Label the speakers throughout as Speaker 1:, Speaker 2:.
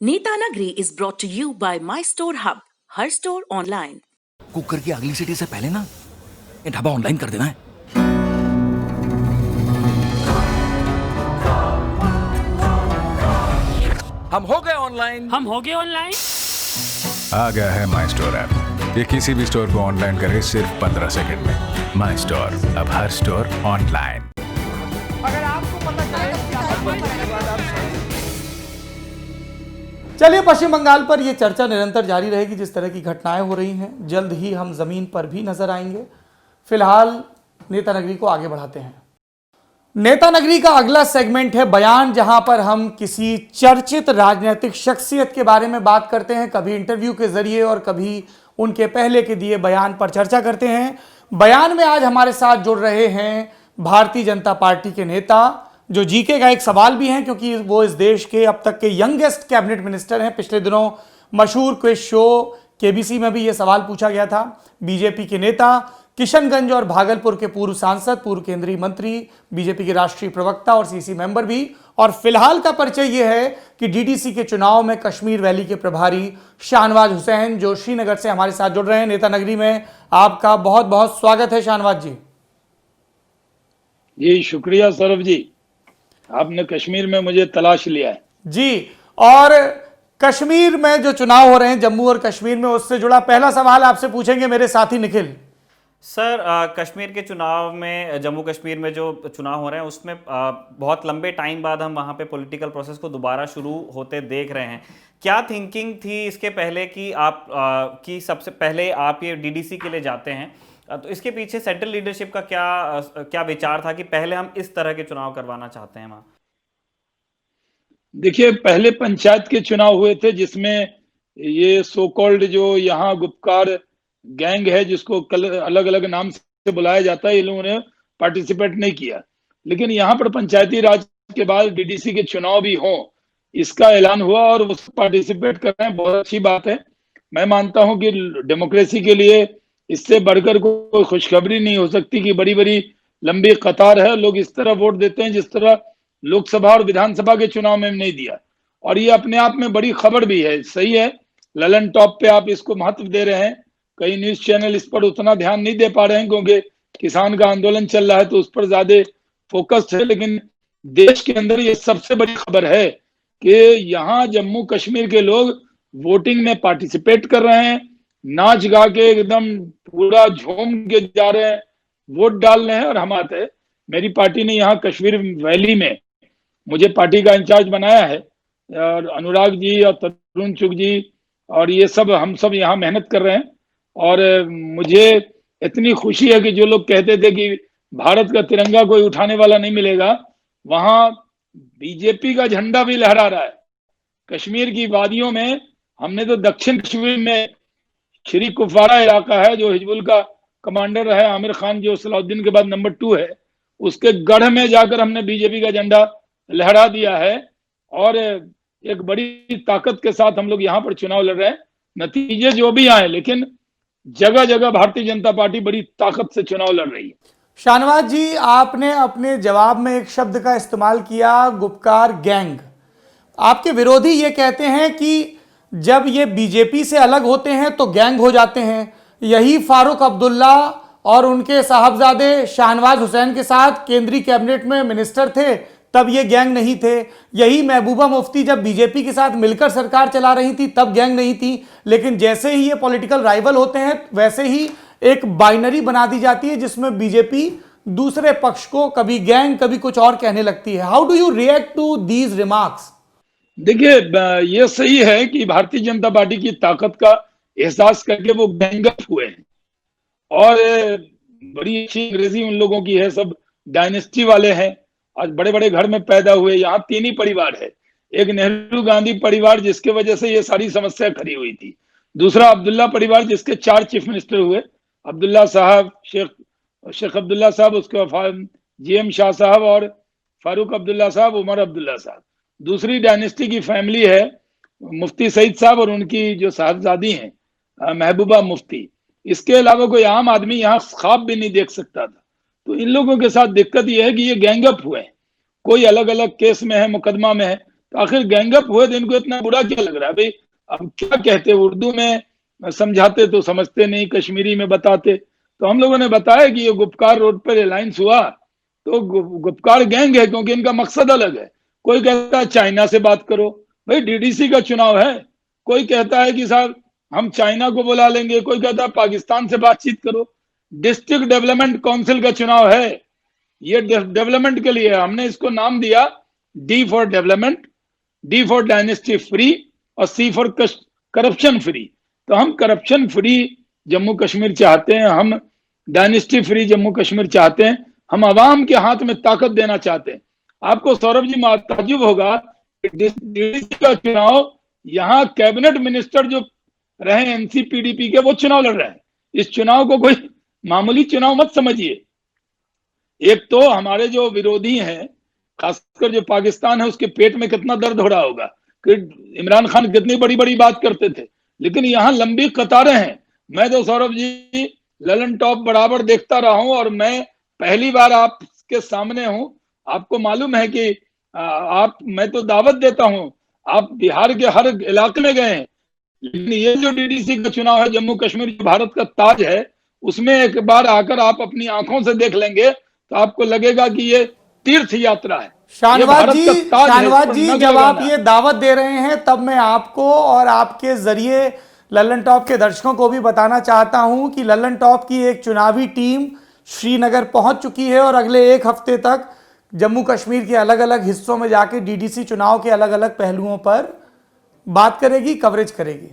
Speaker 1: नेता नगरी is brought to you by My Store Hub, her store online.
Speaker 2: Cooker की अगली सिटी से पहले ना ये ढाबा ऑनलाइन कर देना है। हम हो गए ऑनलाइन।
Speaker 3: आ गया है माई स्टोर ऐप। ये किसी भी स्टोर को ऑनलाइन करे सिर्फ 15 सेकंड में। माई स्टोर, अब हर स्टोर ऑनलाइन।
Speaker 4: चलिए, पश्चिम बंगाल पर यह चर्चा निरंतर जारी रहेगी। जिस तरह की घटनाएं हो रही हैं, जल्द ही हम जमीन पर भी नजर आएंगे। फिलहाल नेता नगरी को आगे बढ़ाते हैं। नेता नगरी का अगला सेगमेंट है बयान, जहां पर हम किसी चर्चित राजनीतिक शख्सियत के बारे में बात करते हैं, कभी इंटरव्यू के जरिए और कभी उनके पहले के दिए बयान पर चर्चा करते हैं। बयान में आज हमारे साथ जुड़ रहे हैं भारतीय जनता पार्टी के नेता, जो जीके का एक सवाल भी हैं क्योंकि वो इस देश के अब तक के यंगेस्ट कैबिनेट मिनिस्टर हैं। पिछले दिनों मशहूर क्विज शो केबीसी में भी ये सवाल पूछा गया था। बीजेपी के नेता, किशनगंज और भागलपुर के पूर्व सांसद, पूर्व केंद्रीय मंत्री, बीजेपी के राष्ट्रीय प्रवक्ता और सीसी मेंबर भी। और फिलहाल का परिचय यह है कि डीडीसी के चुनाव में कश्मीर वैली के प्रभारी शाहनवाज हुसैन, जो श्रीनगर से हमारे साथ जुड़ रहे हैं। नेता नगरी में आपका बहुत बहुत स्वागत है शाहनवाज जी।
Speaker 5: जी शुक्रिया सौरभ जी, आपने कश्मीर में मुझे तलाश लिया है
Speaker 4: जी। और कश्मीर में जो चुनाव हो रहे हैं, जम्मू और कश्मीर में, उससे जुड़ा पहला सवाल आपसे पूछेंगे मेरे साथी निखिल।
Speaker 6: सर, कश्मीर के चुनाव में, जम्मू कश्मीर में जो चुनाव हो रहे हैं उसमें बहुत लंबे टाइम बाद हम वहाँ पे पॉलिटिकल प्रोसेस को दोबारा शुरू होते देख रहे हैं। क्या थिंकिंग थी इसके पहले कि आप कि सबसे पहले आप ये डीडीसी के लिए जाते हैं, तो इसके पीछे सेंट्रल लीडरशिप का क्या विचार था कि पहले हम इस तरह के चुनाव करवाना चाहते हैं वहाँ?
Speaker 5: देखिए, पहले पंचायत के चुनाव हुए थे जिसमें ये सो कॉल्ड जो यहाँ गुपकार गैंग है, जिसको अलग अलग नाम से बुलाया जाता है, इन लोगों ने पार्टिसिपेट नहीं किया। लेकिन यहाँ पर पंचायती राज के बाद डीडीसी के चुनाव भी हो, इसका ऐलान हुआ और वो पार्टिसिपेट कर रहे हैं। बहुत अच्छी बात है। मैं मानता हूँ कि डेमोक्रेसी के लिए इससे बढ़कर कोई खुशखबरी नहीं हो सकती कि बड़ी बड़ी लंबी कतार है, लोग इस तरह वोट देते हैं जिस तरह लोकसभा और विधानसभा के चुनाव में नहीं दिया। और ये अपने आप में बड़ी खबर भी है। सही है, ललन टॉप पे आप इसको महत्व दे रहे हैं। कई न्यूज चैनल इस पर उतना ध्यान नहीं दे पा रहे हैं क्योंकि किसान का आंदोलन चल रहा है, तो उस पर ज्यादा फोकस है। लेकिन देश के अंदर ये सबसे बड़ी खबर है कि यहाँ जम्मू कश्मीर के लोग वोटिंग में पार्टिसिपेट कर रहे हैं, नाच गा के एकदम पूरा झूम के जा रहे हैं, वोट डाल रहे हैं। और हमारे मेरी पार्टी ने यहाँ कश्मीर वैली में मुझे पार्टी का इंचार्ज बनाया है, और अनुराग जी और तरुण चुग जी और ये सब, हम सब यहाँ मेहनत कर रहे हैं। और मुझे इतनी खुशी है कि जो लोग कहते थे कि भारत का तिरंगा कोई उठाने वाला नहीं मिलेगा, वहां बीजेपी का झंडा भी लहरा रहा है। कश्मीर की वादियों में हमने तो दक्षिण कश्मीर में श्री कुपवाड़ा इलाका है, जो हिजबुल का कमांडर है आमिर खान, जो सलाउद्दीन के बाद नंबर 2 है, उसके गढ़ में जाकर हमने बीजेपी का झंडा लहरा दिया है। और एक बड़ी ताकत के साथ हम लोग यहाँ पर चुनाव लड़ रहे हैं। नतीजे जो भी आए, लेकिन जगह जगह भारतीय जनता पार्टी बड़ी ताकत से चुनाव लड़ रही है।
Speaker 4: शाहनवाज जी, आपने अपने जवाब में एक शब्द का इस्तेमाल किया, गुपकार गैंग। आपके विरोधी ये कहते हैं कि जब ये बीजेपी से अलग होते हैं तो गैंग हो जाते हैं। यही फारूक अब्दुल्ला और उनके साहबजादे शाहनवाज हुसैन के साथ केंद्रीय कैबिनेट में मिनिस्टर थे, तब ये गैंग नहीं थे। यही महबूबा मुफ्ती जब बीजेपी के साथ मिलकर सरकार चला रही थी, तब गैंग नहीं थी। लेकिन जैसे ही ये पॉलिटिकल राइवल होते हैं, वैसे ही एक बाइनरी बना दी जाती है जिसमें बीजेपी दूसरे पक्ष को कभी गैंग कभी कुछ और कहने लगती है। How do you react to these remarks?
Speaker 5: देखिए, ये सही है कि भारतीय जनता पार्टी की ताकत का एहसास करके वो गैंगअप हुए हैं। और बड़ी अच्छी अंग्रेजी उन लोगों की है, सब डायनेस्टी वाले हैं, आज बड़े बड़े घर में पैदा हुए। यहाँ 3 ही परिवार है। एक नेहरू गांधी परिवार, जिसके वजह से ये सारी समस्या खड़ी हुई थी। दूसरा अब्दुल्ला परिवार, जिसके 4 चीफ मिनिस्टर हुए, अब्दुल्ला साहब, शेख अब्दुल्ला साहब, उसके बाद जीएम शाह साहब और फारूक अब्दुल्ला साहब, उमर अब्दुल्ला साहब। दूसरी डायनेस्टी की फैमिली है मुफ्ती सईद साहब और उनकी जो साहबजादी हैं महबूबा मुफ्ती। इसके अलावा कोई आम आदमी यहाँ ख्वाब भी नहीं देख सकता था। तो इन लोगों के साथ दिक्कत यह है कि ये गैंगअप हुए हैं, कोई अलग अलग केस में है, मुकदमा में है। तो आखिर गैंगअप हुए तो इनको इतना बुरा क्या लग रहा है भाई? अब क्या कहते, उर्दू में समझाते तो समझते नहीं, कश्मीरी में बताते। तो हम लोगों ने बताया कि ये गुपकार रोड पर अलायंस हुआ तो गुपकार गैंग है, क्योंकि इनका मकसद अलग है। कोई कहता है चाइना से बात करो, भाई डीडीसी का चुनाव है। कोई कहता है कि साहब हम चाइना को बुला लेंगे, कोई कहता है पाकिस्तान से बातचीत करो। डिस्ट्रिक्ट डेवलपमेंट काउंसिल का चुनाव है, ये डेवलपमेंट के लिए है। हमने इसको नाम दिया D for development, D for dynasty free और सी फॉर करप्शन फ्री। तो हम करप्शन फ्री जम्मू कश्मीर चाहते हैं, हम डायनेस्टी फ्री जम्मू कश्मीर चाहते हैं, हम आवाम के हाथ में ताकत देना चाहते हैं। आपको सौरभ जी ताज्जुब होगा, डीडीसी का चुनाव यहाँ कैबिनेट मिनिस्टर जो रहे एनसीपीडीपी के, वो चुनाव लड़ रहे हैं। इस चुनाव को कोई मामूली चुनाव मत समझिए। एक तो हमारे जो विरोधी हैं, खासकर जो पाकिस्तान है, उसके पेट में कितना दर्द हो रहा होगा कि इमरान खान कितनी बड़ी बड़ी बात करते थे, लेकिन यहाँ लंबी कतारें हैं। मैं तो सौरभ जी ललन टॉप बराबर देखता रहा हूं और मैं पहली बार आपके सामने हूं। आपको मालूम है कि मैं तो दावत देता हूं, आप बिहार के हर इलाके में गए हैं, लेकिन ये जो डीडीसी का चुनाव है जम्मू कश्मीर, जो भारत का ताज है, उसमें एक बार आकर आप अपनी आंखों से देख लेंगे तो आपको लगेगा कि ये तीर्थ यात्रा है।
Speaker 4: शाहनवाज जी, जब आप ये दावत दे रहे हैं तब मैं आपको और आपके जरिए ललन टॉप के दर्शकों को भी बताना चाहता हूं कि ललन टॉप की एक चुनावी टीम श्रीनगर पहुंच चुकी है और अगले एक हफ्ते तक जम्मू कश्मीर के अलग अलग हिस्सों में जाके डीडीसी चुनाव के अलग अलग पहलुओं पर बात करेगी, कवरेज करेगी।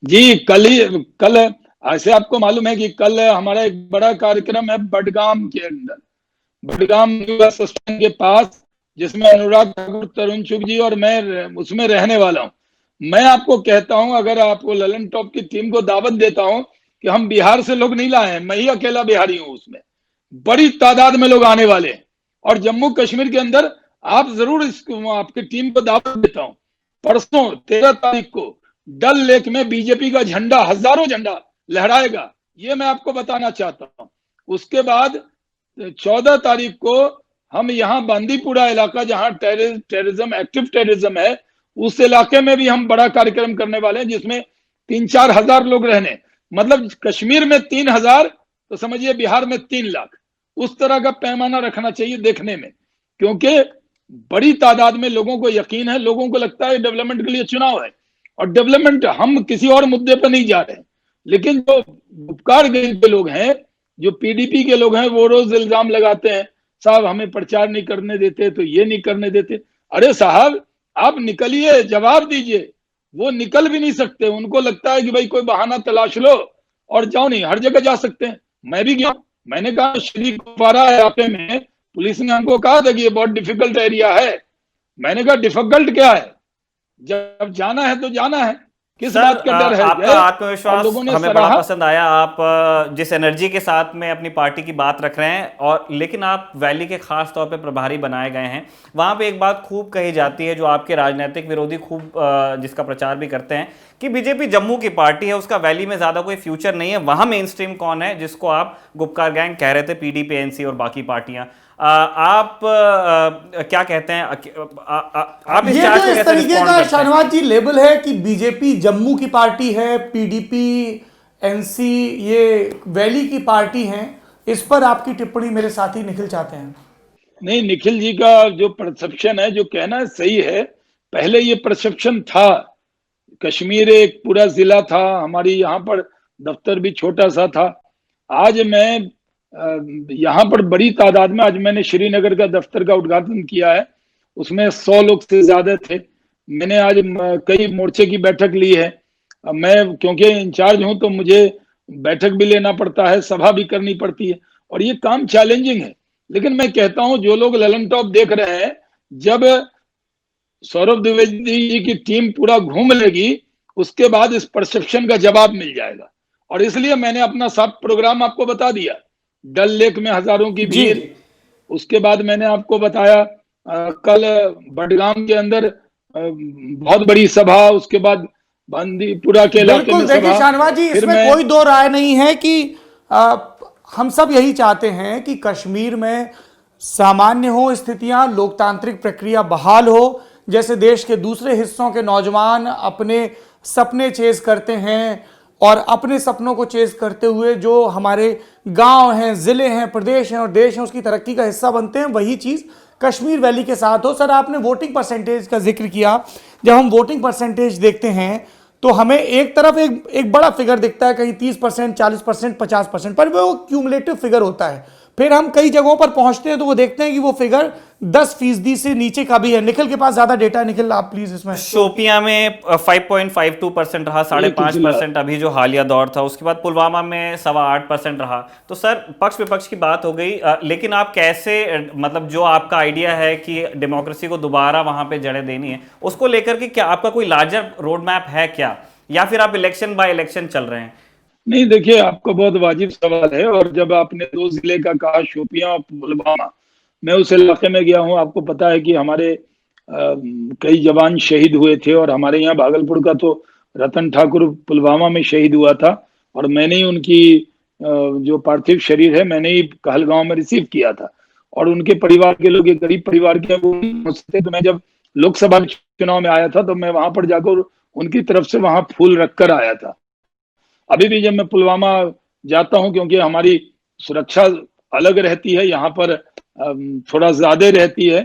Speaker 5: जी, कल ऐसे आपको मालूम है कि कल हमारा एक बड़ा कार्यक्रम है बडगाम के अंदर, बडगाम के पास, जिसमें अनुराग ठाकुर, तरुण चुग जी और मैं उसमें रहने वाला हूं। मैं आपको कहता हूं, अगर आपको ललन टॉप की टीम को दावत देता हूं कि हम बिहार से लोग नहीं लाए हैं, मैं ही अकेला बिहारी हूं, उसमें बड़ी तादाद में लोग आने वाले हैं। और जम्मू कश्मीर के अंदर आप जरूर आपकी टीम को दावत देता हूं। परसों 13 तारीख को डल लेक में बीजेपी का झंडा, हजारों झंडा लहराएगा, ये मैं आपको बताना चाहता हूं। उसके बाद 14 तारीख को हम यहाँ बांदीपुरा इलाका, जहां टेररिज्म, एक्टिव टेररिज्म है, उस इलाके में भी हम बड़ा कार्यक्रम करने वाले हैं, जिसमें 3-4 हजार लोग रहने, मतलब कश्मीर में 3,000 तो समझिए बिहार में 3 लाख। उस तरह का पैमाना रखना चाहिए देखने में, क्योंकि बड़ी तादाद में लोगों को यकीन है, लोगों को लगता है डेवलपमेंट के लिए चुनाव है। और डेवलपमेंट, हम किसी और मुद्दे पर नहीं जा रहे हैं, लेकिन जो उपकार गैंग के लोग हैं, जो पीडीपी के लोग हैं, वो रोज इल्जाम लगाते हैं, साहब हमें प्रचार नहीं करने देते, तो ये नहीं करने देते। अरे साहब आप निकलिए, जवाब दीजिए। वो निकल भी नहीं सकते, उनको लगता है कि भाई कोई बहाना तलाश लो और जाओ। नहीं, हर जगह जा सकते हैं। मैं भी गया, मैंने कहा श्री कुपवारा इलाके में पुलिस ने हमको कहा था कि ये बहुत डिफिकल्ट एरिया है। मैंने कहा डिफिकल्ट क्या है, जब जाना है तो जाना है, किस बात का डर है?
Speaker 6: आपका आत्मविश्वास हमें बड़ा पसंद आया। आप जिस एनर्जी के साथ में अपनी पार्टी की बात रख रहे हैं, और लेकिन आप वैली के खास तौर पे प्रभारी बनाए गए हैं। वहां पे एक बात खूब कही जाती है, जो आपके राजनीतिक विरोधी खूब जिसका प्रचार भी करते हैं, कि बीजेपी जम्मू की पार्टी है, उसका वैली में ज्यादा कोई फ्यूचर नहीं है। वहां मेन स्ट्रीम कौन है, जिसको आप गुपकार गैंग कह रहे थे, पीडीपी, एनसी और बाकी पार्टियां। आप क्या कहते हैं? आप
Speaker 4: ये जो इस तरीके का शाहनवाज जी लेबल है कि बीजेपी जम्मू की पार्टी है, पीडीपी, एनसी ये वैली की पार्टी हैं, इस पर आपकी टिप्पणी मेरे साथी निखिल चाहते हैं।
Speaker 5: नहीं, निखिल जी का जो परसेप्शन है, जो कहना सही है। पहले ये परसेप्शन था, कश्मीर एक पूरा जिला था, हमारी यहाँ पर दफ्तर भी छोटा सा था। आज मैं यहाँ पर बड़ी तादाद में, आज मैंने श्रीनगर का दफ्तर का उद्घाटन किया है, उसमें 100 लोग से ज्यादा थे। मैंने आज कई मोर्चे की बैठक ली है। मैं क्योंकि इंचार्ज हूं तो मुझे बैठक भी लेना पड़ता है, सभा भी करनी पड़ती है, और ये काम चैलेंजिंग है। लेकिन मैं कहता हूं, जो लोग ललन टॉप देख रहे हैं, जब सौरभ द्विवेदी जी की टीम पूरा घूम लेगी, उसके बाद इस परसेप्शन का जवाब मिल जाएगा। और इसलिए मैंने अपना सब प्रोग्राम आपको बता दिया। डल लेक में हजारों की भीड़, उसके बाद मैंने आपको बताया कल बडगाम के अंदर बहुत बड़ी सभा, उसके बाद बांदीपुरा के इलाके में
Speaker 4: देखिए शाहनवाज जी, इसमें कोई दो राय नहीं है कि हम सब यही चाहते हैं कि कश्मीर में सामान्य हो स्थितियां, लोकतांत्रिक प्रक्रिया बहाल हो, जैसे देश के दूसरे हिस्सों के नौजवान अपने सपने चेज करते हैं और अपने सपनों को चेज करते हुए जो हमारे गांव हैं, जिले हैं, प्रदेश हैं और देश हैं उसकी तरक्की का हिस्सा बनते हैं, वही चीज़ कश्मीर वैली के साथ हो। सर, आपने वोटिंग परसेंटेज का जिक्र किया। जब हम वोटिंग परसेंटेज देखते हैं तो हमें एक तरफ एक बड़ा फिगर दिखता है, कहीं 30%, 40%, 50%, पर वो क्यूमुलेटिव फिगर होता है। फिर हम कई जगहों पर पहुंचते हैं तो वो देखते हैं कि वो फिगर 10% से नीचे का भी है। निखिल के पास ज्यादा डेटा है, निखिल आप प्लीज इसमें।
Speaker 6: शोपियां में 5.52% रहा, 5.5% अभी जो हालिया दौर था, उसके बाद पुलवामा में 8.25% रहा। तो सर, पक्ष विपक्ष की बात हो गई, लेकिन आप कैसे, मतलब जो आपका आइडिया है कि डेमोक्रेसी को दोबारा वहां पे जड़ें देनी है, उसको लेकर के क्या आपका कोई लार्जर रोड मैप है क्या, या फिर आप इलेक्शन बाय इलेक्शन चल रहे हैं?
Speaker 5: नहीं, देखिए, आपका बहुत वाजिब सवाल है। और जब आपने 2 जिले का कहा, शोपियां और पुलवामा, मैं उस इलाके में गया हूं। आपको पता है कि हमारे कई जवान शहीद हुए थे, और हमारे यहाँ भागलपुर का तो रतन ठाकुर पुलवामा में शहीद हुआ था, और मैंने ही उनकी जो पार्थिव शरीर है मैंने ही कहलगांव में रिसीव किया था। और उनके परिवार के लोग, एक गरीब परिवार के, वो पहुंचते, तो मैं जब लोकसभा चुनाव में आया था तो मैं वहां पर जाकर उनकी तरफ से वहां फूल रखकर आया था। अभी भी जब मैं पुलवामा जाता हूं, क्योंकि हमारी सुरक्षा अलग रहती है, यहाँ पर थोड़ा ज्यादा रहती है,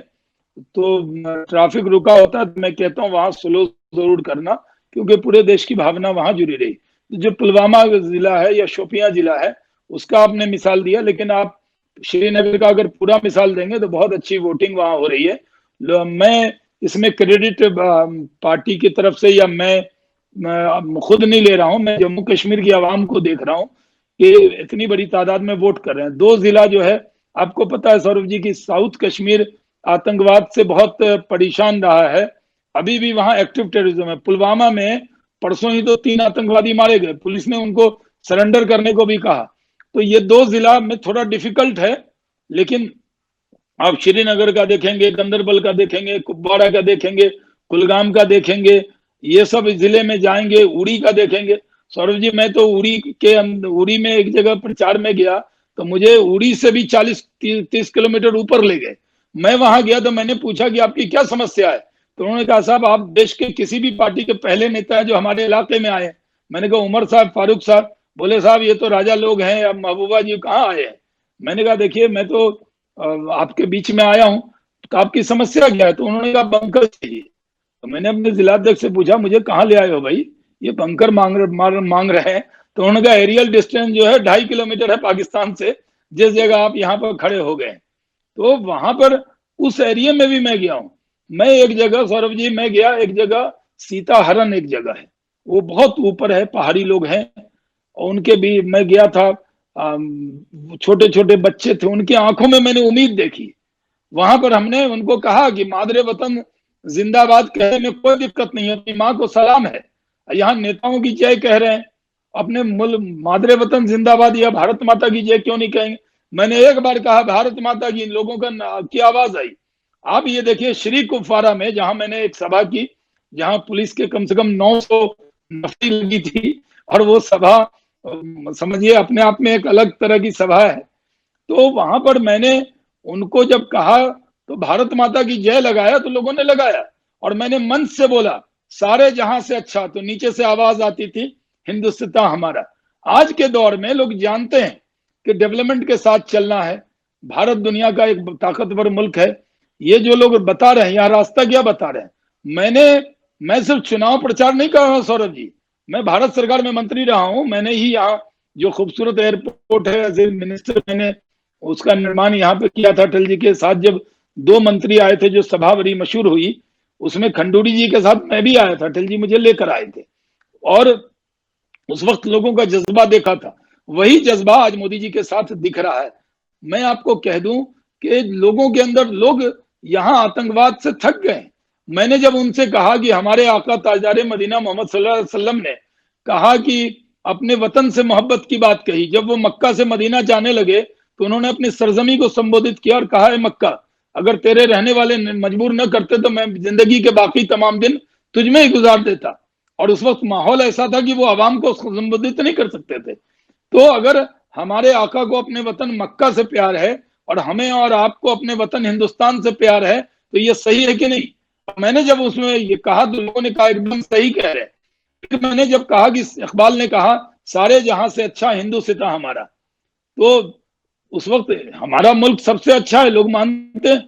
Speaker 5: तो ट्रैफिक रुका होता है, तो मैं कहता हूँ वहां स्लो जरूर करना, क्योंकि पूरे देश की भावना वहां जुड़ी रही। जो पुलवामा जिला है या शोपियां जिला है, उसका आपने मिसाल दिया, लेकिन आप श्रीनगर का अगर पूरा मिसाल देंगे तो बहुत अच्छी वोटिंग वहां हो रही है। मैं इसमें क्रेडिट पार्टी की तरफ से या मैं खुद नहीं ले रहा हूं, मैं जम्मू कश्मीर की आवाम को देख रहा हूं कि इतनी बड़ी तादाद में वोट कर रहे हैं। 2 जिला जो है, आपको पता है सौरभ जी की साउथ कश्मीर आतंकवाद से बहुत परेशान रहा है, अभी भी वहां एक्टिव टेररिज्म है। पुलवामा में परसों ही तो 3 आतंकवादी मारे गए, पुलिस ने उनको सरेंडर करने को भी कहा। तो ये 2 जिला में थोड़ा डिफिकल्ट है, लेकिन आप श्रीनगर का देखेंगे, गंदरबल का देखेंगे, कुपवाड़ा का देखेंगे, कुलगाम का देखेंगे, ये सब जिले में जाएंगे, उड़ी का देखेंगे। सौरभ जी, मैं तो उड़ी में एक जगह प्रचार में गया तो मुझे उड़ी से भी 40-30 किलोमीटर ऊपर ले गए। मैं वहां गया तो मैंने पूछा कि आपकी क्या समस्या है, तो उन्होंने कहा साहब आप देश के किसी भी पार्टी के पहले नेता है जो हमारे इलाके में आए। मैंने कहा उमर साहब, फारूक साहब। बोले साहब ये तो राजा लोग हैं, अब महबूबा जी कहाँ आए हैं। मैंने कहा देखिए मैं तो आपके बीच में आया हूँ, तो आपकी समस्या क्या है। तो उन्होंने कहा बंकर चाहिए। तो मैंने अपने जिलाध्यक्ष से पूछा मुझे कहाँ ले आए हो भाई, ये बंकर मांग रहे हैं। तो उन्होंने कहा एरियल डिस्टेंस जो है 2.5 किलोमीटर है पाकिस्तान से, जिस जगह आप यहाँ पर खड़े हो गए। तो वहां पर उस एरिया में भी मैं गया हूँ। मैं एक जगह, सौरभ जी, मैं गया एक जगह, सीताहरण एक जगह है, वो बहुत ऊपर है, पहाड़ी लोग हैं, और उनके भी मैं गया था। छोटे छोटे बच्चे थे, उनकी आंखों में मैंने उम्मीद देखी। वहां पर हमने उनको कहा कि मादरे वतन जिंदाबाद कहने में कोई दिक्कत नहीं है, अपनी माँ को सलाम है। यहाँ नेताओं की जय कह रहे हैं, अपने मादरे वतन जिंदाबाद या भारत माता की जय क्यों नहीं कहेंगे। मैंने एक बार कहा भारत माता की, इन लोगों की आवाज आई। आप ये देखिए श्री कुपवाड़ा में जहां मैंने एक सभा की, जहां पुलिस के कम से कम 900 नफरी लगी थी, और वो सभा समझिए अपने आप में एक अलग तरह की सभा है। तो वहां पर मैंने उनको जब कहा तो भारत माता की जय लगाया, तो लोगों ने लगाया, और मैंने मंच से बोला सारे जहां से अच्छा, तो नीचे से आवाज आती थी हिंदुस्तान हमारा। आज के दौर में लोग जानते हैं कि डेवलपमेंट के साथ चलना है, भारत दुनिया का एक ताकतवर मुल्क है। ये जो लोग बता रहे हैं यहाँ रास्ता क्या बता रहे हैं। मैं सिर्फ चुनाव प्रचार नहीं कर रहा हूँ सौरभ जी, मैं भारत सरकार में मंत्री रहा हूं। मैंने ही यहाँ जो खूबसूरत एयरपोर्ट है, एज ए मिनिस्टर मैंने उसका निर्माण यहाँ पे किया था। अटल जी के साथ जब 2 मंत्री आए थे, जो सभा बड़ी मशहूर हुई, उसमें खंडूरी जी के साथ मैं भी आया था, अटल जी मुझे लेकर आए थे, और उस वक्त लोगों का जज्बा देखा था। वही जज्बा आज मोदी जी के साथ दिख रहा है। मैं आपको कह दूं कि लोगों के अंदर, लोग यहाँ आतंकवाद से थक गए। मैंने जब उनसे कहा कि हमारे आका ताजदार मदीना मोहम्मद सल्लल्लाहु अलैहि वसल्लम ने कहा कि अपने वतन से मोहब्बत की बात कही, जब वो मक्का से मदीना जाने लगे तो उन्होंने अपनी सरजमी को संबोधित किया और कहा है मक्का, अगर तेरे रहने वाले मजबूर न करते तो मैं जिंदगी के बाकी तमाम दिन तुझमें ही गुजार देता। और उस वक्त माहौल ऐसा था कि वो आवाम को संबोधित नहीं कर सकते थे। तो अगर हमारे आका को अपने वतन मक्का से प्यार है और हमें और आपको अपने वतन हिंदुस्तान से प्यार है, तो ये सही है कि नहीं। मैंने जब उसमें ये कहा तो लोगों ने कहा एकदम सही कह रहे हैं। लेकिन मैंने जब कहा कि इकबाल ने कहा सारे जहां से अच्छा हिंदू सिता हमारा, तो उस वक्त हमारा मुल्क सबसे अच्छा है, लोग मानते हैं।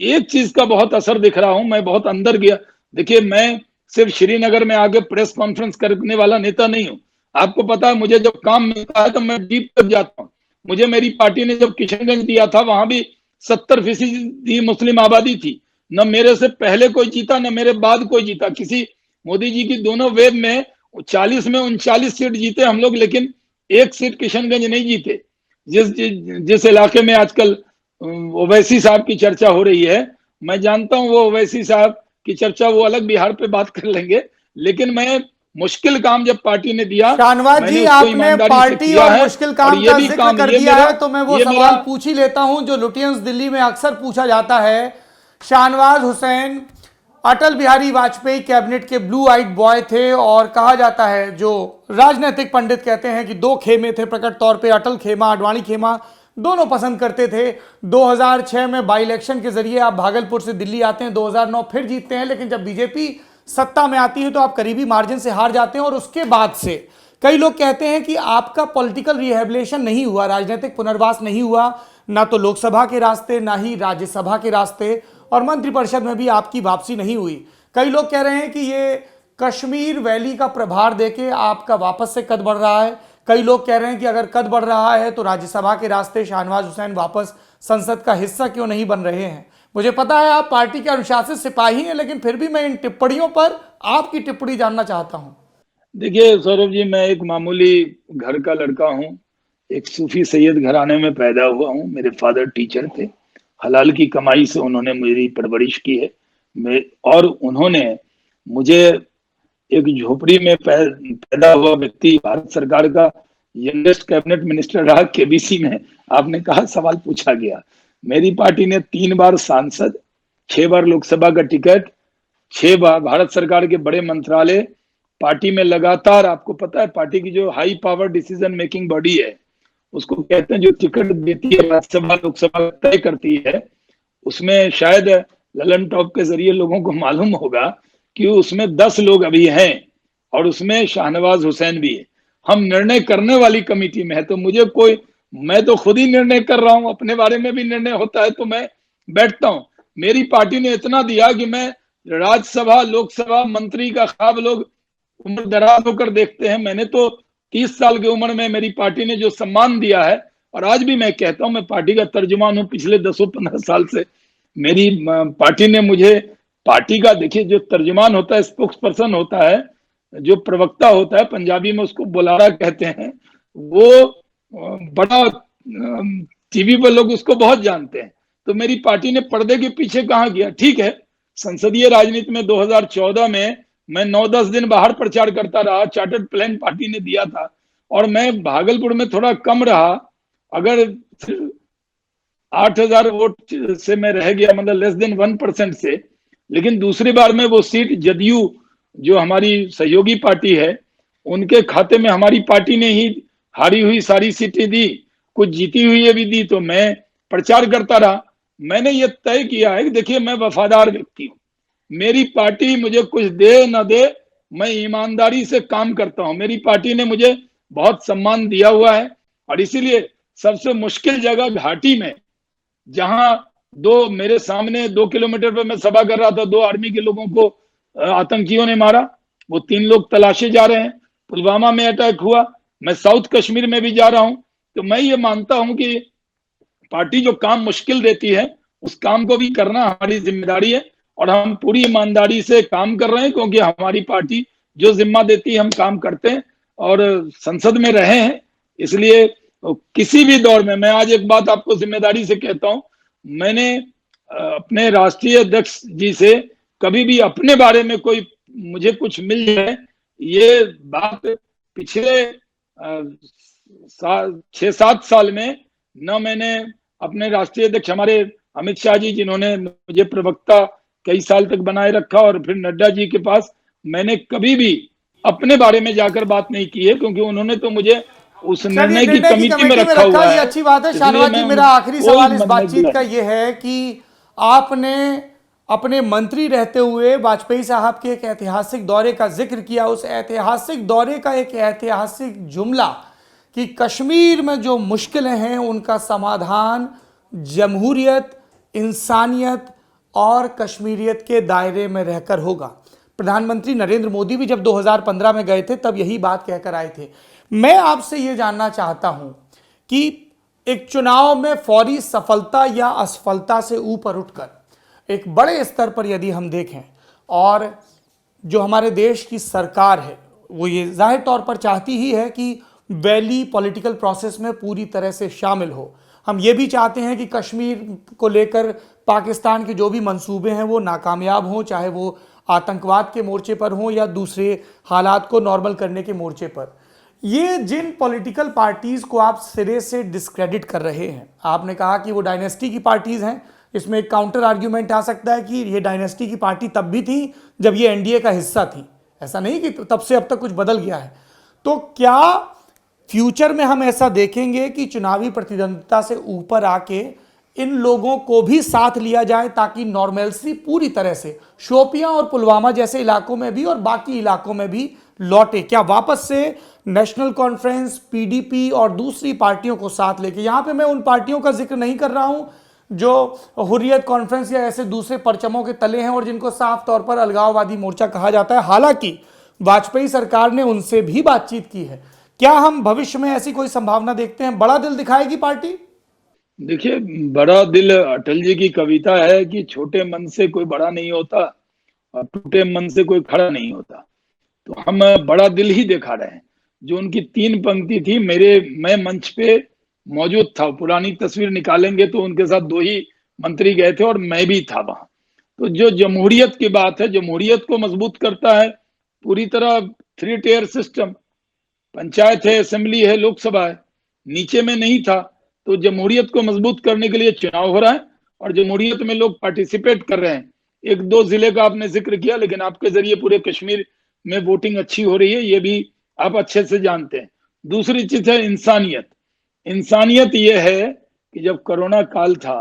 Speaker 5: एक चीज का बहुत असर दिख रहा हूं, मैं बहुत अंदर गया। देखिए, मैं सिर्फ श्रीनगर में आगे प्रेस कॉन्फ्रेंस करने वाला नेता नहीं हूं। आपको पता है, मुझे जब काम मिलता है तो मैं डीप तक जाता हूं। मुझे मेरी पार्टी ने जब किशनगंज दिया था, वहां भी 70% मुस्लिम आबादी थी। न मेरे से पहले कोई जीता, न मेरे बाद कोई जीता। किसी मोदी जी की दोनों वेव में 40 में 39 सीट जीते हम लोग, लेकिन एक सीट किशनगंज नहीं जीते। जिस इलाके में आजकल ओवैसी साहब की चर्चा हो रही है, मैं जानता हूं वो ओवैसी साहब की चर्चा वो अलग बिहार पे बात कर लेंगे, लेकिन मैं मुश्किल काम जब पार्टी ने दिया,
Speaker 4: शाहनवाज
Speaker 5: मैंने
Speaker 4: जी,
Speaker 5: उसको
Speaker 4: आपने
Speaker 5: ईमानदारी से
Speaker 4: पार्टी
Speaker 5: किया
Speaker 4: और
Speaker 5: है।
Speaker 4: मुश्किल
Speaker 5: और
Speaker 4: काम
Speaker 5: ये
Speaker 4: का
Speaker 5: भी
Speaker 4: जिक्र
Speaker 5: काम
Speaker 4: कर
Speaker 5: ये
Speaker 4: दिया
Speaker 5: मेरा
Speaker 4: है, तो मैं वो
Speaker 5: ये
Speaker 4: सवाल
Speaker 5: मेरा
Speaker 4: पूछ ही लेता हूं जो लुटियंस दिल्ली में अक्सर पूछा जाता है। शाहनवाज हुसैन अटल बिहारी वाजपेयी कैबिनेट के ब्लू आइड बॉय थे, और कहा जाता है, जो राजनीतिक पंडित कहते हैं कि दो खेमे थे प्रकट तौर पे, अटल खेमा, आडवाणी खेमा, दोनों पसंद करते थे। 2006 में बाई इलेक्शन के जरिए आप भागलपुर से दिल्ली आते हैं, 2009 फिर जीतते हैं, लेकिन जब बीजेपी सत्ता में आती है तो आप करीबी मार्जिन से हार जाते हैं। और उसके बाद से कई लोग कहते हैं कि आपका पॉलिटिकल रिहेबिलिटेशन नहीं हुआ, राजनीतिक पुनर्वास नहीं हुआ, ना तो लोकसभा के रास्ते ना ही राज्यसभा के रास्ते, और मंत्रिपरिषद में भी आपकी वापसी नहीं हुई। कई लोग कह रहे हैं कि ये कश्मीर वैली का प्रभार देके आपका वापस से कद बढ़ रहा है। कई लोग कह रहे हैं कि अगर कद बढ़ रहा है तो राज्यसभा के रास्ते शाहनवाज हुसैन वापस संसद का हिस्सा क्यों नहीं बन रहे हैं। मुझे पता है आप पार्टी के अनुशासित सिपाही हैं, लेकिन फिर भी मैं इन टिप्पणियों पर आपकी टिप्पणी जानना चाहता हूं।
Speaker 5: देखिए सौरभ जी, मैं एक मामूली घर का लड़का हूँ। एक सूफी सैयद घराने में पैदा हुआ हूँ। मेरे फादर टीचर थे। हलाल की कमाई से उन्होंने मेरी परवरिश की है। और उन्होंने मुझे एक झोपड़ी में पैदा हुआ व्यक्ति, भारत सरकार का यंगेस्ट कैबिनेट मिनिस्टर रहा केबीसी में। आपने कहा सवाल पूछा गया। मेरी पार्टी ने 3 बार सांसद, 6 बार लोकसभा का टिकट, 6 बार भारत सरकार के बड़े मंत्रालय, पार्टी में लगातार, आपको पता है पार्टी की जो high power decision making body है, उसको कहते हैं, जो टिकट देती है राज्यसभा लोकसभा तय करती है, उसमें शायद ललन टॉप के जरिए लोगों को मालूम होगा कि उसमें 10 लोग अभी हैं, और उसमें शाहनवाज हुसैन भी है। हम निर्णय करने वाली कमेटी में है, तो मैं तो खुद ही निर्णय कर रहा हूं, अपने बारे में भी निर्णय होता है तो मैं बैठता हूं। मेरी पार्टी ने इतना दिया कि मैं राज्यसभा लोकसभा मंत्री का ख्वाब लोग उम्र दराज होकर देखते हैं। मैंने तो 30 साल की उम्र में मेरी पार्टी ने जो सम्मान दिया है, और आज भी मैं कहता हूं मैं पार्टी का तर्जुमान हूं पिछले 10-15 साल से। मेरी पार्टी ने मुझे, पार्टी का देखिए जो तर्जुमान होता है, स्पोक्स पर्सन होता है, जो प्रवक्ता होता है, पंजाबी में उसको बुलारा कहते हैं, वो बड़ा टीवी पर लोग उसको बहुत जानते हैं। तो मेरी पार्टी ने पर्दे के पीछे कहाँ किया। ठीक है, संसदीय राजनीति में 2014 में मैं 9-10 दिन बाहर प्रचार करता रहा। चार्टर्ड प्लान पार्टी ने दिया था, और मैं भागलपुर में थोड़ा कम रहा। अगर 8,000 वोट से मैं रह गया, मतलब लेस देन 1% से। लेकिन दूसरी बार में वो सीट जदयू, जो हमारी सहयोगी पार्टी है, उनके खाते में हमारी पार्टी ने ही हारी हुई सारी सीटें दी, कुछ जीती हुई भी दी, तो मैं प्रचार करता रहा। मैंने ये तय किया है कि देखिए, मैं वफादार व्यक्ति हूँ। मेरी पार्टी मुझे कुछ दे न दे, मैं ईमानदारी से काम करता हूं। मेरी पार्टी ने मुझे बहुत सम्मान दिया हुआ है, और इसीलिए सबसे मुश्किल जगह घाटी में, जहां मेरे सामने 2 किलोमीटर पर मैं सभा कर रहा था, 2 आर्मी के लोगों को आतंकियों ने मारा, वो 3 लोग तलाशे जा रहे हैं। पुलवामा में अटैक हुआ। मैं साउथ कश्मीर में भी जा रहा हूं। तो मैं ये मानता हूं कि पार्टी जो काम मुश्किल देती है, उस काम को भी करना हमारी जिम्मेदारी है, और हम पूरी ईमानदारी से काम कर रहे हैं, क्योंकि हमारी पार्टी जो जिम्मा देती है हम काम करते हैं, और संसद में रहे हैं। इसलिए किसी भी दौर में, मैं आज एक बात आपको जिम्मेदारी से कहता हूं, मैंने अपने राष्ट्रीय अध्यक्ष जी से कभी भी अपने बारे में कोई मुझे कुछ मिल जाए, ये बात पिछले 6-7 साल में न मैंने अपने राष्ट्रीय अध्यक्ष हमारे अमित शाह जी, जिन्होंने मुझे प्रवक्ता कई साल तक बनाए रखा, और फिर नड्डा जी के पास मैंने कभी भी अपने बारे में जाकर बात नहीं की है, क्योंकि उन्होंने तो मुझे उस निर्णय की कमेटी में रखा हुआ है।
Speaker 4: ये अच्छी बात है। शाहनवाज जी, मेरा आखिरी सवाल इस बातचीत का ये है कि आपने अपने मंत्री रहते हुए वाजपेयी साहब के एक ऐतिहासिक दौरे का जिक्र किया। उस ऐतिहासिक दौरे का एक ऐतिहासिक जुमला कि कश्मीर में जो मुश्किलें हैं उनका समाधान जमहूरियत, इंसानियत और कश्मीरियत के दायरे में रहकर होगा। प्रधानमंत्री नरेंद्र मोदी भी जब 2015 में गए थे तब यही बात कहकर आए थे। मैं आपसे यह जानना चाहता हूं कि एक चुनाव में फौरी सफलता या असफलता से ऊपर उठकर एक बड़े स्तर पर यदि हम देखें और जो हमारे देश की सरकार है वो ये जाहिर तौर पर चाहती ही है कि वैली पॉलिटिकल प्रोसेस में पूरी तरह से शामिल हो। हम ये भी चाहते हैं कि कश्मीर को लेकर पाकिस्तान के जो भी मंसूबे हैं वो नाकामयाब हों, चाहे वो आतंकवाद के मोर्चे पर हों या दूसरे हालात को नॉर्मल करने के मोर्चे पर। ये जिन पॉलिटिकल पार्टीज़ को आप सिरे से डिस्क्रेडिट कर रहे हैं, आपने कहा कि वो डायनेस्टी की पार्टीज़ हैं। इसमें एक काउंटर आर्ग्यूमेंट आ सकता है कि ये डायनेस्टी की पार्टी तब भी थी जब ये एनडीए का हिस्सा थी, ऐसा नहीं कि तब से अब तक कुछ बदल गया है। तो क्या फ्यूचर में हम ऐसा देखेंगे कि चुनावी प्रतिद्वंद्विता से ऊपर आके इन लोगों को भी साथ लिया जाए ताकि नॉर्मलसी पूरी तरह से शोपियां और पुलवामा जैसे इलाकों में भी और बाकी इलाकों में भी लौटे? क्या वापस से नेशनल कॉन्फ्रेंस, पीडीपी और दूसरी पार्टियों को साथ लेके, यहां पे मैं उन पार्टियों का जिक्र नहीं कर रहा हूं जो हुर्रियत कॉन्फ्रेंस या ऐसे दूसरे परचमों के तले हैं और जिनको साफ तौर पर अलगाववादी मोर्चा कहा जाता है, हालांकि वाजपेयी सरकार ने उनसे भी बातचीत की है। क्या हम भविष्य में ऐसी कोई संभावना देखते हैं? बड़ा दिल दिखाएगी पार्टी?
Speaker 5: देखिए, बड़ा दिल अटल जी की कविता है कि छोटे मन से कोई बड़ा नहीं होता और टूटे मन से कोई खड़ा नहीं होता। तो हम बड़ा दिल ही दिखा रहे हैं। जो उनकी 3 पंक्ति थी, मैं मंच पे मौजूद था, पुरानी तस्वीर निकालेंगे तो उनके साथ 2 ही मंत्री गए थे और मैं भी था वहां। तो जो जमहूरियत की बात है, जमहूरियत को मजबूत करता है पूरी तरह 3 टियर सिस्टम। पंचायत है, असेंबली है, लोकसभा है, नीचे में नहीं था। तो जमहूरियत को मजबूत करने के लिए चुनाव हो रहा है और जमहूरियत में लोग पार्टिसिपेट कर रहे हैं। 1-2 जिले का आपने जिक्र किया, लेकिन आपके जरिए पूरे कश्मीर में वोटिंग अच्छी हो रही है, ये भी आप अच्छे से जानते हैं। दूसरी चीज है इंसानियत। इंसानियत ये है कि जब कोरोना काल था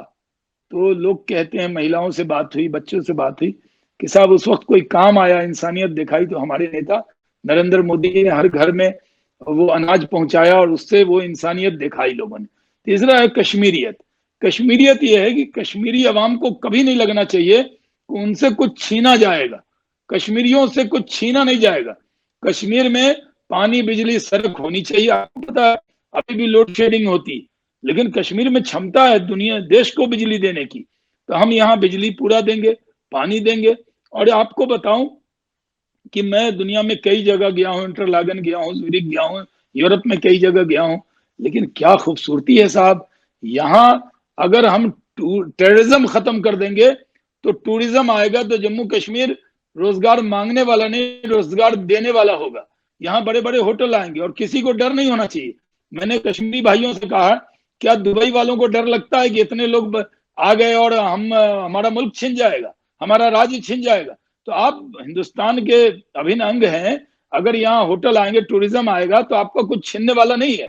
Speaker 5: तो लोग कहते हैं, महिलाओं से बात हुई, बच्चों से बात हुई कि साहब उस वक्त कोई काम आया, इंसानियत दिखाई, तो हमारे नेता नरेंद्र मोदी ने हर घर में वो अनाज पहुंचाया और उससे वो इंसानियत दिखाई लोगों ने। तीसरा है कश्मीरियत। कश्मीरियत ये है कि कश्मीरी अवाम को कभी नहीं लगना चाहिए कि उनसे कुछ छीना जाएगा। कश्मीरियों से कुछ छीना नहीं जाएगा। कश्मीर में पानी, बिजली, सड़क होनी चाहिए। आपको पता है अभी भी लोड शेडिंग होती, लेकिन कश्मीर में क्षमता है दुनिया देश को बिजली देने की। तो हम यहाँ बिजली पूरा देंगे, पानी देंगे। और आपको बताऊं कि मैं दुनिया में कई जगह गया हूँ, इंटरलागन गया हूँ, ज़ुरिक गया हूँ, यूरोप में कई जगह गया हूँ, लेकिन क्या खूबसूरती है साहब। यहाँ अगर हम टेररिज्म खत्म कर देंगे तो टूरिज्म आएगा, तो जम्मू कश्मीर रोजगार मांगने वाला नहीं, रोजगार देने वाला होगा। यहाँ बड़े बड़े होटल आएंगे और किसी को डर नहीं होना चाहिए। मैंने कश्मीरी भाइयों से कहा, क्या दुबई वालों को डर लगता है कि इतने लोग आ गए और हमारा मुल्क छिन जाएगा, हमारा राज्य छिन जाएगा? तो आप हिंदुस्तान के अभिन्न अंग हैं। अगर यहाँ होटल आएंगे, टूरिज्म आएगा, तो आपका कुछ छीनने वाला नहीं है।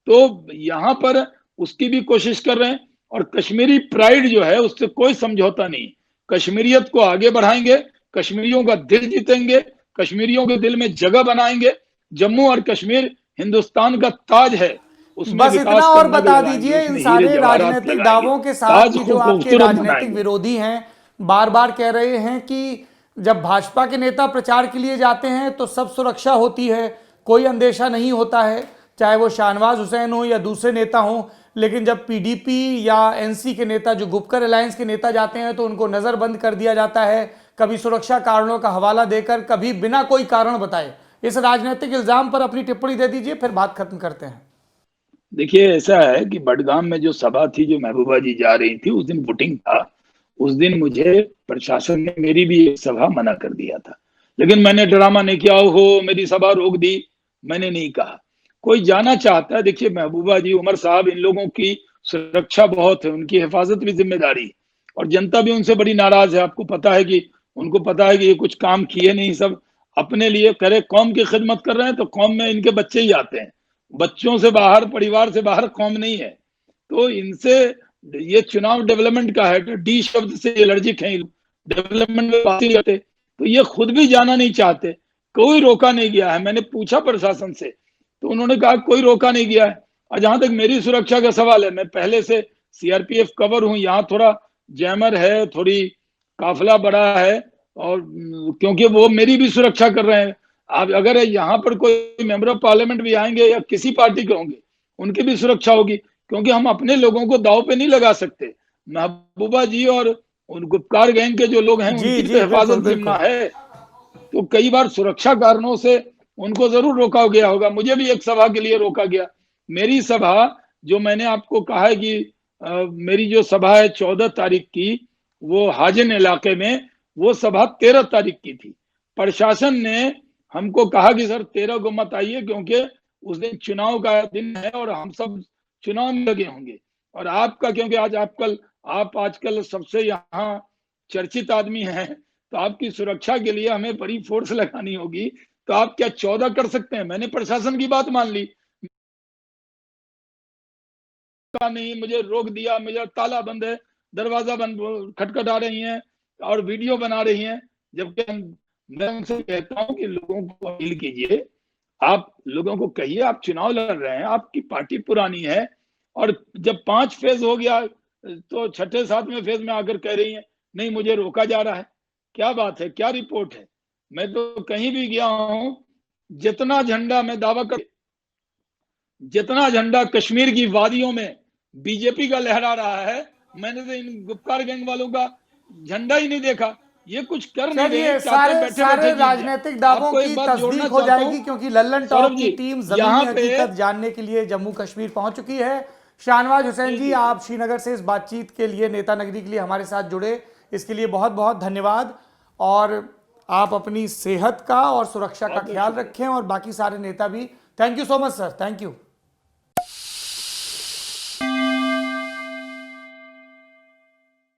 Speaker 5: तो यहाँ पर उसकी भी कोशिश कर रहे हैं। और कश्मीरी प्राइड जो है उससे कोई समझौता नहीं। कश्मीरियत को आगे बढ़ाएंगे, कश्मीरियों का दिल जीतेंगे, कश्मीरियों के दिल में जगह बनाएंगे। जम्मू और कश्मीर हिंदुस्तान का ताज है, उसमें
Speaker 4: बस इतना और बता दीजिए, इन सारे राजनीतिक दावों के साथ कि जो आपके राजनीतिक विरोधी हैं बार बार कह रहे हैं कि जब भाजपा के नेता प्रचार के लिए जाते हैं तो सब सुरक्षा होती है, कोई अंदेशा नहीं होता है, चाहे वो शाहनवाज हुसैन हो या दूसरे नेता हो। लेकिन जब पीडीपी या एनसी के नेता, जो गुपकर अलायंस के नेता जाते हैं, तो उनको नजरबंद कर दिया जाता है, कभी सुरक्षा कारणों का हवाला देकर, कभी बिना कोई कारण बताए। इस राजनीतिक इल्जाम पर अपनी टिप्पणी दे दीजिए, फिर बात खत्म करते हैं।
Speaker 5: देखिए, ऐसा है कि बडगाम में जो सभा थी, जो महबूबा जी जा रही थी, उस दिन वोटिंग था। उस दिन मुझे प्रशासन ने मेरी भी एक सभा मना कर दिया था, लेकिन मैंने ड्रामा नहीं किया, हो मेरी सभा रोक दी, मैंने नहीं कहा। कोई जाना चाहता है, देखिए महबूबा जी, उमर साहब, इन लोगों की सुरक्षा बहुत है, उनकी हिफाजत भी जिम्मेदारी, और जनता भी उनसे बड़ी नाराज है। आपको पता है कि उनको पता है कि ये कुछ काम किए नहीं, सब अपने लिए करे, कौम की खिदमत कर रहे हैं। तो कौम में इनके बच्चे ही आते हैं, बच्चों से बाहर, परिवार से बाहर कौम नहीं है। तो इनसे ये चुनाव डेवलपमेंट का है, तो डी शब्द से एलर्जिक है। डेवलपमेंट में बात नहीं करते, तो ये खुद भी जाना नहीं चाहते, कोई रोका नहीं गया है। मैंने पूछा प्रशासन से तो उन्होंने कहा कोई रोका नहीं गया है। और जहां तक मेरी सुरक्षा का सवाल है, मैं पहले से सीआरपीएफ कवर हूं, यहाँ थोड़ा जैमर है, थोड़ी काफिला बड़ा है, और क्योंकि वो मेरी भी सुरक्षा कर रहे हैं। अब अगर यहाँ पर कोई मेंबर ऑफ पार्लियामेंट भी आएंगे या किसी पार्टी के होंगे, उनकी भी सुरक्षा होगी, क्योंकि हम अपने लोगों को दांव पे नहीं लगा सकते। महबूबा जी और उन गुप्कार गैंग के जो लोग हैं
Speaker 4: जी,
Speaker 5: उनकी
Speaker 4: जी,
Speaker 5: तो हिफाजत
Speaker 4: बिल्कुल,
Speaker 5: जिम्मा है, तो कई बार सुरक्षा कारणों से उनको जरूर रोका गया होगा। मुझे भी एक सभा के लिए रोका गया। मेरी सभा जो मैंने आपको कहा है कि मेरी जो सभा है 14 तारीख की, वो हाजिन इलाके में, वो सभा 13 तारीख की थी। प्रशासन ने हमको कहा कि सर 13 को मत आइए, क्योंकि उस दिन चुनाव का दिन है और हम सब चुनाव में लगे होंगे। और आपका, क्योंकि आप आजकल सबसे यहाँ चर्चित आदमी हैं, तो आपकी सुरक्षा के लिए हमें बड़ी फोर्स लगानी होगी। तो आप क्या 14 कर सकते हैं? मैंने प्रशासन की बात मान ली, नहीं मुझे रोक दिया, मेरा ताला बंद है, दरवाजा बंद, खटखटा रही हैं और वीडियो बना रही हैं। जबकि मैं उनसे कहता हूं कि लोगों को अपील कीजिए, आप लोगों को कहिए आप चुनाव लड़ रहे हैं, आपकी पार्टी पुरानी है, और जब 5 फेज हो गया तो 6ठे 7वें फेज में आकर कह रही हैं नहीं मुझे रोका जा रहा है। क्या बात है, क्या रिपोर्ट है? मैं तो कहीं भी गया हूं, जितना झंडा, मैं दावा कर, जितना झंडा कश्मीर की वादियों में बीजेपी का लहरा रहा है, मैंने तो इन गुप्कार गैंग वालों का झंडा ही नहीं देखा। ये कुछ कर नहीं रहे,
Speaker 4: चलिए, सारे राजनीतिक दावों की तस्दीक हो जाएगी, क्योंकि लल्लन टॉप की टीम ज़मीनी हकीकत जानने के लिए जम्मू कश्मीर पहुंच चुकी है। शाहनवाज हुसैन जी, आप श्रीनगर से इस बातचीत के लिए, नेता नगरी के लिए हमारे साथ जुड़े, इसके लिए बहुत बहुत धन्यवाद। और आप अपनी सेहत का और सुरक्षा का ख्याल रखें, और बाकी सारे नेता भी। Thank you so much sir, thank you.